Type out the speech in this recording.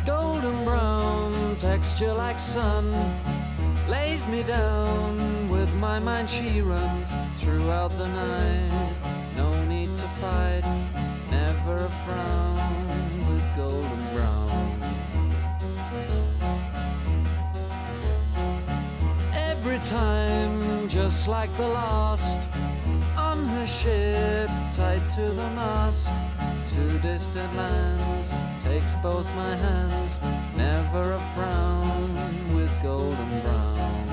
Golden brown texture like sun lays me down. With my mind she runs throughout the night. No need to fight, never a frown with golden brown. Every time, just like the last, on her ship, tied to the mast, to distant lands, takes both my hands, never a frown with golden brown.